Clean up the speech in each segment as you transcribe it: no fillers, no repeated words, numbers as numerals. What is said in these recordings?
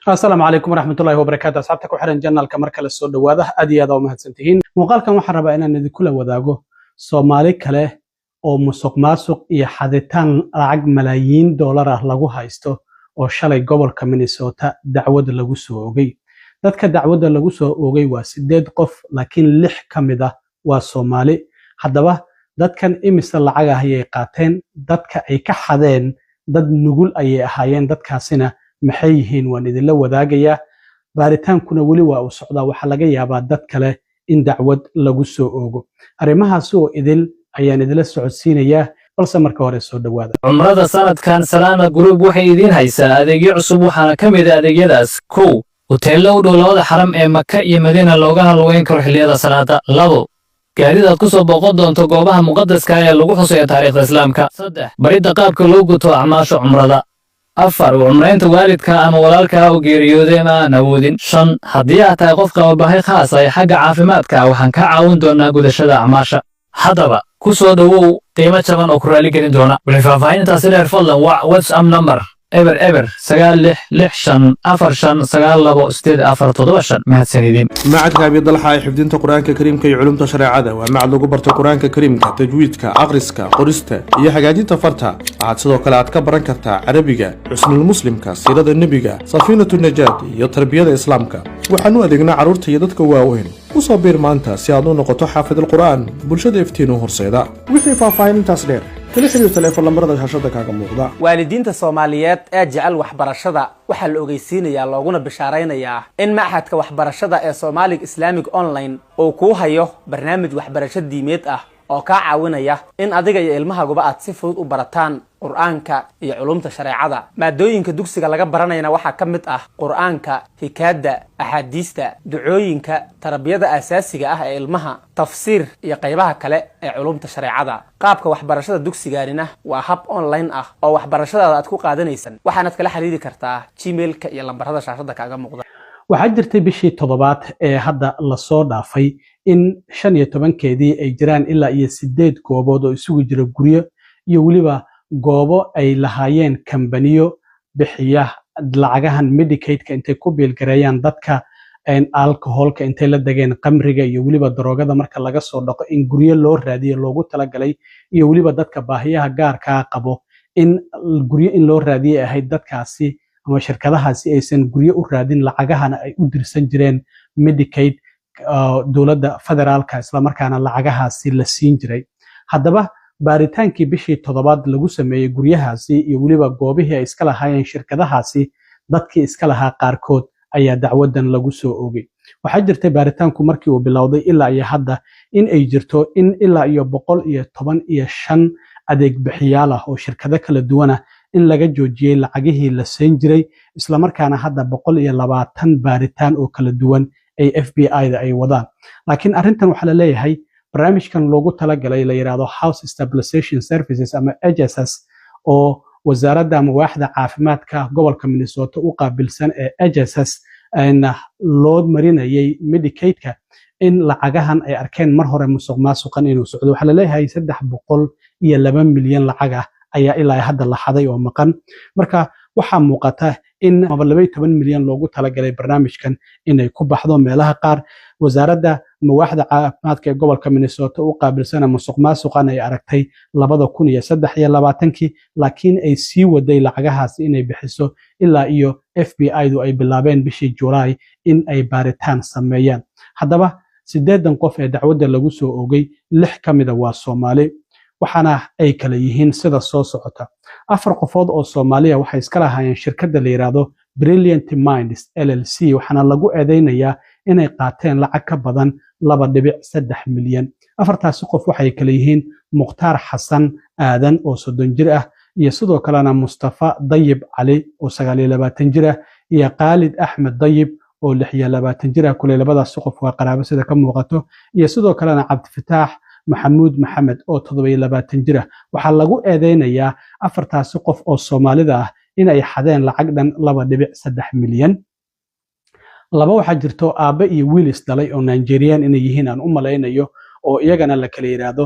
السلام عليكم ورحمة الله وبركاته. أصحابتك وحرن جنة الكمركة للسود وواضح أدي هذا وما هتسنتهين مقال كم حربا إن ندي كله وذاقه صومالي كله أو مسوق ماسوق يحدثان رعج ملايين دولار لجو هايستو أو شلي قبل كمينيسوتا دعوة لجو سوقي ذاتك دعوة لجو سوقي وسدد قف لكن لح كمده وصومالي حدبه ذات كان إمس العجة هي قاتين ذاتك أي كحدين ذات نقول أي أحيان ذات كاسنا maxay yihiin waan idin la wadaagaya baaritaankuna wali waa u socdaa waxa laga yaabaa dad kale in dacwad lagu soo oogo arimahaas oo idil ayaan idin socodsiinaya balse marka hore soo dhawaada umrada sanadkan salaana group waxay idin haysaa adeegyo cusub waxaana kamid ah adeegyadaas hoteello u dhow labada xaram ee Makka iyo Madiina looga halweyn karo xilliyada salaada 2 gaaridaad ku soo booqan doonto goobaha muqaddaska ah ee lagu xusayo taariikhda islaamka 3 barida qaabka loo guto acmaasha umrada 4 وعمرينta waalidka ama walaalka oo geeriyooday ma nawoodin 5 hadii aad tahay qof qaba baahi khaas ah xagga caafimaadka waxaan ka caawin doonaa gudashada acmaasha hadaba ku soo dhawow qiimo jaban oo ku raali gelin doona balfaafahintaas dheer fadlan WhatsApp number eber 96454927 mahadsanidin معك أبي ضلحة حفظين القرآن الكريم كي علوم تشريعه ومع لغو برت القرآن الكريم تجويدك أغرسك قرسته هي حاجاتين تفرتها عاد صدق كلا تكبرن كرتا عربية حسن المسلم كسيرة النبي سفينة النجاة يا تربية الإسلام وحنو أدينا عرورت يدك واوين وصابير مانتا سيادون نقطة حافظ القرآن بلشد يفتينو هرسيدا وحي فافاين تصدير تلحيو تليفون لمرضى هاشدك كاغا موقدا waalidiinta Soomaaliyeed ee jecel waxbarashada waxa la ogeysiinayaa looguna bishaareynayaa in maxadka waxbarashada ee Somali Islamic Online oo ku hayo barnaamij waxbarasho diimeed ah oo ka caawinaya in adiga iyo ilmahaaguba aad si fudud u barataan quraanka iyo culumta shareecada maadooyinka dugsiga laga baranayna waxa ka mid ah quraanka hikaada ahadiista ducooyinka tarbiyada asaasiga ah ee ilmaha tafsiir iyo qaybaha kale ee culumta shareecada qaabka waxbarashada dugsigaarina waa hab online ah oo waxbarashada aad ku qaadanaysan waxaanad kala xiriiri kartaa gmail-ka iyo lambarada shaashada kaaga muuqda waxaa jirtay bishii 7 ee hadda la soo dhaafay in 15keedii ay jiraan ilaa iyo 8 goobood oo isugu jira guryo iyo waliba goobo ay lahaayeen kambaniyo bixiya lacagahan Medicaid-ka intay ku biilgareeyaan dadka alcoholka intay la dageen qamriga iyo waliba daroogada marka laga soo dhaqo in guryo loo raadiyo loogu talagalay iyo waliba dadka baahiyaha gaarka qabo in guryo in loo raadiyo ahayd dadkaasi ama shirkadahaasi aysan guryo u raadin lacagahana ay u dirsan jireen Medicaid dawladda federaalka isla markaana lacagahaasi la siin jiray haddaba baaritaankii bishii 7 lagu sameeyay guryahaasi iyo waliba goobihii ay iska lahaayeen shirkadahaasi dadkii iska lahaa qaarkood ayaa dacwadan lagu soo oogay waxa jirtay baaritaanku markii uu bilowday ilaa iyo hadda in ay jirto in ilaa iyo 115 adeeg bixiyaal ah oo shirkado kala duwan ah in laga joojiyay lacagihii la siin jiray isla markaana hadda 120 baaritaan oo kala duwan ay FBI-da ay wadaan laakiin arrintan waxa la leeyahay barnaamijkan loogu talagalay la yiraahdo House Stabilization Services ama HSS oo wasaaradda ama waaxda caafimaadka gobolka Minnesota u qaabilsan ee HSS ayna loo marinayay Medicaid-ka in lacagahan ay arkeen mar hore musuqmaasuqan inuu socdo waxa la leeyahay 302 milyan lacag ah ayaa ilaa hadda la xaday oo maqan marka waxa muuqata in 12 milyan loogu talagalay barnaamijkan inay ku baxdo meelaha qaar wasaaradda waaxda caafimaadka ee gobolka Minnesota u qaabilsan musuqmaasuqan ay aragtay 2023 laakiin ay sii waday lacagahaas inay bixiso ilaa iyo FBI-du ay bilaabeen bishii July in ay baaritaan sameeyaan haddaba 8 qof ee dacwadda lagu soo oogay 6 kamida waa Soomaali waxaana ay kala yihiin sida soo socota 4 qofood oo Soomaaliya waxay iska lahaayeen shirkadda la yiraahdo Brilliant Minds LLC waxaana lagu eedeynayaa inay qaateen lacag ka badan 2.3 milyan afartaasi qof waxay kala yihiin Mukhtaar Xasan Aadan oo 30 jir ah iyo sidoo kalena Mustafa Dayib Ali oo 29 jir ah iyo Khalid Ahmed Dayib oo 26 jir ah kulay labadaas qof waa qaraabo sida ka muuqato iyo sidoo kalena Cabdifataax محمود محمد oo 27 jir ah waxa lagu eedeynayaa afartaasi qof oo Soomaalida ah in ay xadeen lacag dhan 2.3 milyan laba waxa jirto aabe iyo wiil is dhalay oo Nigerian inay yihiin aan u maleynayo oo iyagana la kala yiraahdo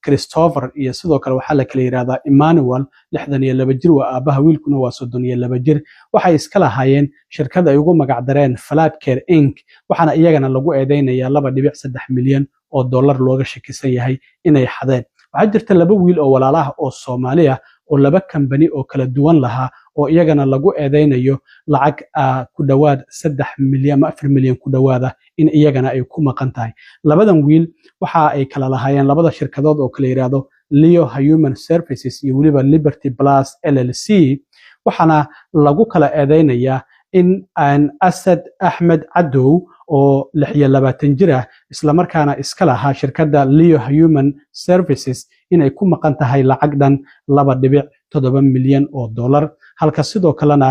Christopher iyo sidoo kale waxaa la kala yiraahdaa Emmanuel 62 jir waa aabaha wiilkuna waa 32 jir waxay iska lahaayeen shirkad ay ugu magac dareen Flatcare Inc waxaana iyagana lagu eedeynayaa 2.3 milyan oo dollar looga shakisan yahay inay xadeen waxaa jirta laba wiil oo walaalaha oo Soomaali ah oo laba company oo kala duwan lahaa oo iyagana lagu eedeynayo lacag ku dhawaad 3 milyan ama 4 milyan ku dhawaada in iyagana ay ku maqan tahay labadan wiil waxa ay kala lahaayeen labada shirkadood oo kala yiraahdo Leo Human Services iyo waliba Liberty Plus LLC waxaana lagu kala eedeynayaa in Asad Ahmed Adow oo 26 jir ah isla markaana iska lahaa shirkadda Leo Human Services inay ku maqan tahay lacag dhan 2.7 milyan oo dollar halka sidoo kalena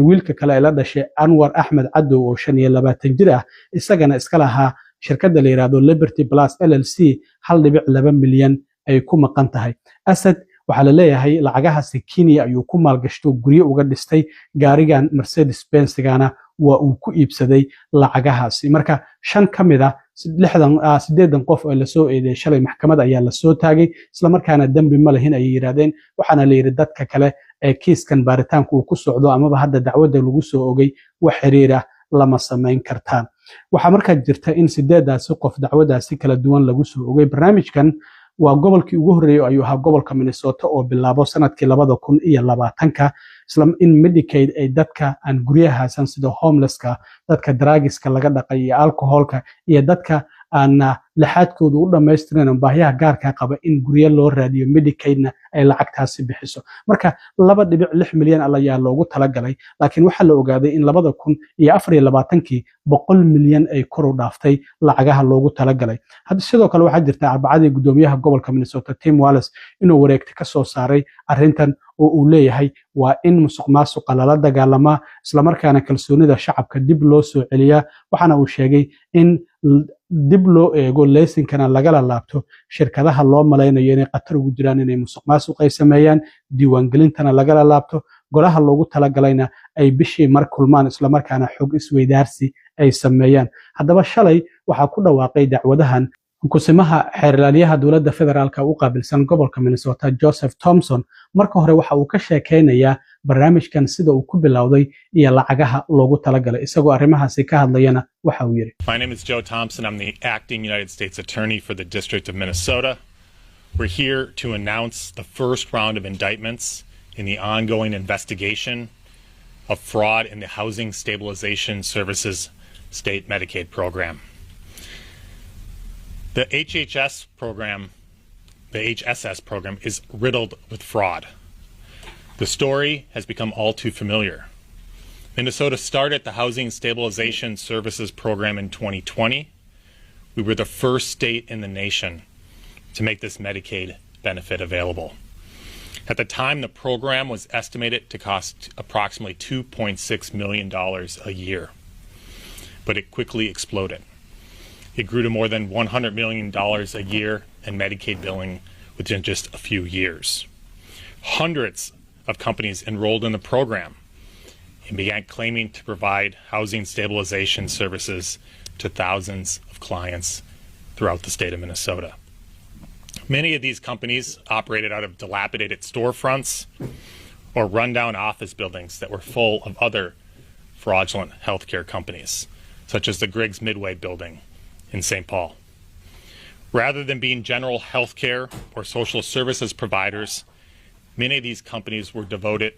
wiilka kale la dhashay Anwar Ahmed Adow oo 25 jir ah isagana iska lahaa shirkadda la yiraahdo Liberty Plus LLC 1.2 milyan ay ku maqan tahay Asad waxaa la leeyahay lacagahaasi Kenya ayuu ku maalgashto guryo uga dhistay gaarigan Mercedes Benz-gana waa uu ku iibsaday lacagahaasi marka 5 kamid ah 8 qof oo la soo eedeeyay shalay maxkamad ayaa la soo taagay isla markaana dambi ma lahin ay yiraahdeen waxaana la yiri dadka kale ee kiiskan baaritaanku uu ku socdo amaba hadda dacwadda lagu soo ogay wax xiriir ah lama sameyn kartaan waxa markaa jirta in 8daasi qof dacwadaasi kala duwan lagu soo ogay barnaamijkan waa gobolkii ugu horeeyay ayuu ahaa gobolka Minnesota oo bilaabo sanadkii 2020ka isla in Medicaid ay dadka aan guryaha haysan sida homelesska dadka drugska laga dhaqay iyo alcoholka iyo dadka aan laxaadkoodu u dhameystiran baahiyaha gaarka qaba in guryo loo raadiyo Medicaidna ay lacagtaasi bixiso marka 2.6 milyan ayaa loogu talagalay laakiin waxa la ogaaday in 2024kii 100 milyan ay kor u dhaaftay lacagaha loogu talagalay hadda sidoo kale waxa jirta arbacadii gudoomiyaha gobolka Minnesota Tim Walz inuu wareegti ka soo saaray arrintan oo uu leeyahay waa in musuqmaasuqa lala dagaalamaa isla markaana kalsoonida shacabka dib loo soo celiyaa waxaana uu sheegay in dib loo eego laysinkana lagala laabto shirkadaha loo malaynayo inay qatar ugu jiraan inay musuqmaasuq ay sameeyaan diiwaangelintana lagala laabto golaha loogu talagalayna ay bishii mar kulmaan isla markaana xog isweydaarsi ay sameeyaan haddaba shalay waxaa ku dhawaaqay dacwadahan kusimaha xeerlaaliyaha dowladda federaalka u qaabilsan gobolka Minnesota Joseph Thompson marka hore waxa uu ka sheekeynayaa barnaamijkan sida uu ku bilowday iyo lacagaha loogu talagalay isagoo arrimahaasi ka hadlayana waxa uu yiri My name is Joe Thompson. I'm the acting United States Attorney for the District of Minnesota. We're here to announce the first round of indictments in the ongoing investigation of fraud in the Housing Stabilization Services State Medicaid program. The HSS program is riddled with fraud. The story has become all too familiar. Minnesota started the Housing Stabilization Services program in 2020. We were the first state in the nation to make this Medicaid benefit available. At the time, the program was estimated to cost approximately $2.6 million a year, but it quickly exploded. It grew to more than $100 million a year in Medicaid billing within just a few years. Hundreds of companies enrolled in the program and began claiming to provide housing stabilization services to thousands of clients throughout the state of Minnesota. Many of these companies operated out of dilapidated storefronts or rundown office buildings that were full of other fraudulent healthcare companies, such as the Griggs Midway building in St. Paul. Rather than being general healthcare or social services providers, many of these companies were devoted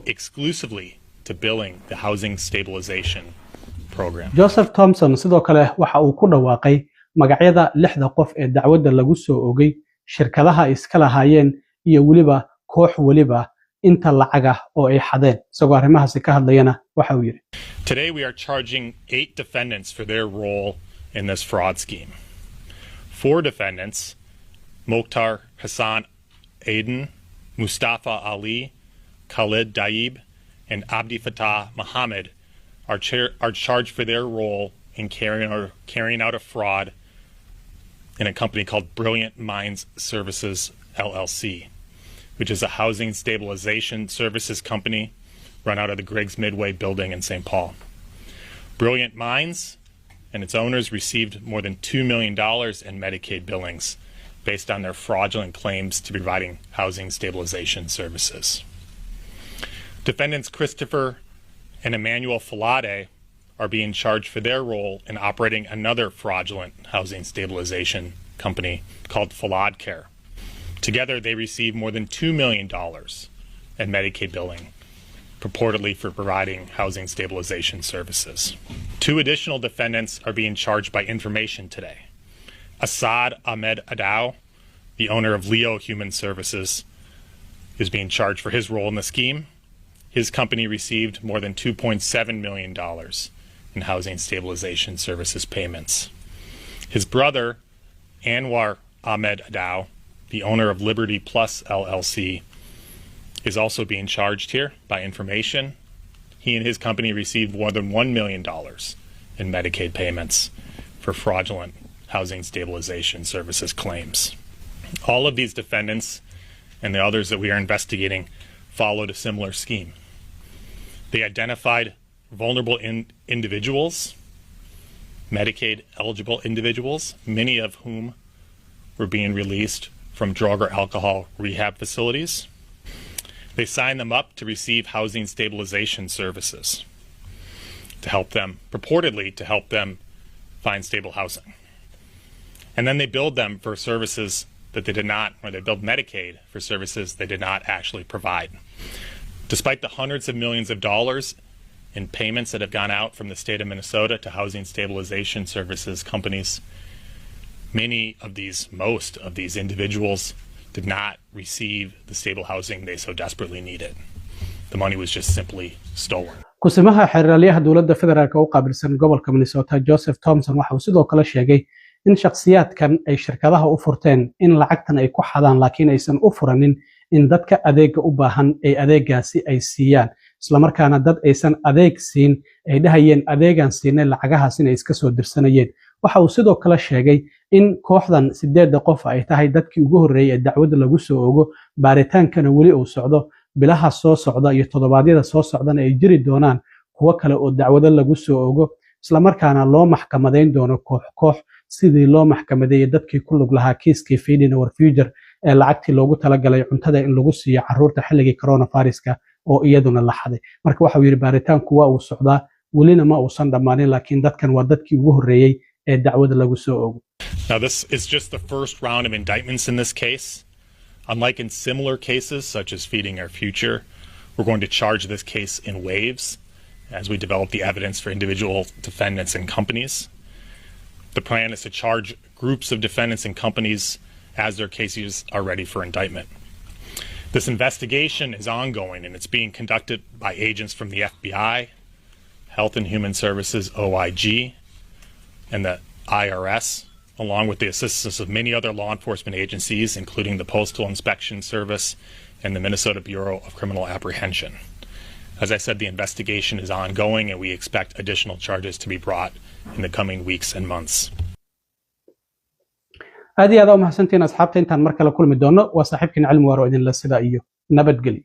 exclusively to billing the housing stabilization program. Joseph Thompson sidoo kale waxa uu ku dhawaaqay magacyada 6 qof ee dacwadda lagu soo ogay shirkadaha iska lahaayeen iyo waliba koox waliba inta lacag ah oo ay xadeen isagoo arrimahaasi ka hadlayana waxa uu yiri Today we are charging 8 defendants for their role in this fraud scheme. 4 defendants, Mokhtar Hassan Aden, Mustafa Ali, Khalid Daib, and Abdi Fattah Mohammed, are charged for their role in carrying out a fraud in a company called Brilliant Minds Services, LLC, which is a housing stabilization services company run out of the Griggs Midway building in St. Paul. Brilliant Minds and its owners received more than $2 million in Medicaid billings based on their fraudulent claims to be providing housing stabilization services. Defendants Christopher and Emmanuel Falade are being charged for their role in operating another fraudulent housing stabilization company called Falade Care. Together, they received more than $2 million in Medicaid billing, purportedly for providing housing stabilization services. 2 additional defendants are being charged by information today. Assad Ahmed Adaw, the owner of Leo Human Services, is being charged for his role in the scheme. His company received more than $2.7 million in housing stabilization services payments. His brother, Anwar Ahmed Adaw, the owner of Liberty Plus LLC, is also being charged here by information. He and his company received more than $1 million in Medicaid payments for fraudulent housing stabilization services claims. All of these defendants and the others that we are investigating followed a similar scheme. They identified vulnerable individuals, Medicaid eligible individuals, many of whom were being released from drug or alcohol rehab facilities. They signed them up to receive housing stabilization services to help them, purportedly to help them find stable housing. And then they billed them for services that they did not, or they billed Medicaid for services they did not actually provide. Despite the hundreds of millions of dollars in payments that have gone out from the state of Minnesota to housing stabilization services companies, most of these individuals did not receive the stable housing they so desperately needed. The money was just simply stolen. kusimaha xeraalyaha dowladda federaalka u qaabilsan gobolka Minnesota Joseph Thompson waxa uu sidoo kale sheegay in shakhsiyaadkan ay shirkadaha u furteen in lacagtan ay ku xadaan laakiin aysan u furanin in dadka adeega u baahan ay adeegaasi ay siiyaan isla markaana dad aysan adeeg siin ay dhahayeen adeegan siinay lacagahaasina ay iska soo dirsanayeen. waxa uu sidoo kale sheegay in kooxdan 8 qof ay tahay dadkii ugu horeeyay ee dacwada lagu soo ogo baaritaankana wali uu socdo bilaha soo socda iyo todobaadyada soo socdana ay jiri doonaan kuwa kale oo dacwada lagu soo ogo isla markaana loo maxkamadeyn doono koox sidii loo maxkamadeeyay dadkii ku lug lahaa kiiskii Feeding Our Future ee lacagtii loogu talagalay cuntada in lagu siiyo carruurta xilligii coronaviruska oo iyaduna la xaday. marka waxa uu yiri baaritaanku waa uu socdaa walina ma uusan dhamaanin laakiin dadkan waa dadkii ugu horeeyay ee dacwada lagu soo ogo. Now this is just the first round of indictments in this case. Unlike in similar cases such as Feeding Our Future, we're going to charge this case in waves as we develop the evidence for individual defendants and companies. The plan is to charge groups of defendants and companies as their cases are ready for indictment. This investigation is ongoing and it's being conducted by agents from the FBI, Health and Human Services, OIG, and the IRS, along with the assistance of many other law enforcement agencies, including the Postal Inspection Service and the Minnesota Bureau of Criminal Apprehension. As I said, the investigation is ongoing and we expect additional charges to be brought in the coming weeks and months. aad iyo aad u mahadsantiin asxaabta intaan mar kale kulmi doono waa saaxiibkiin cilmi waaro idin la sida iyo nabadgelyo.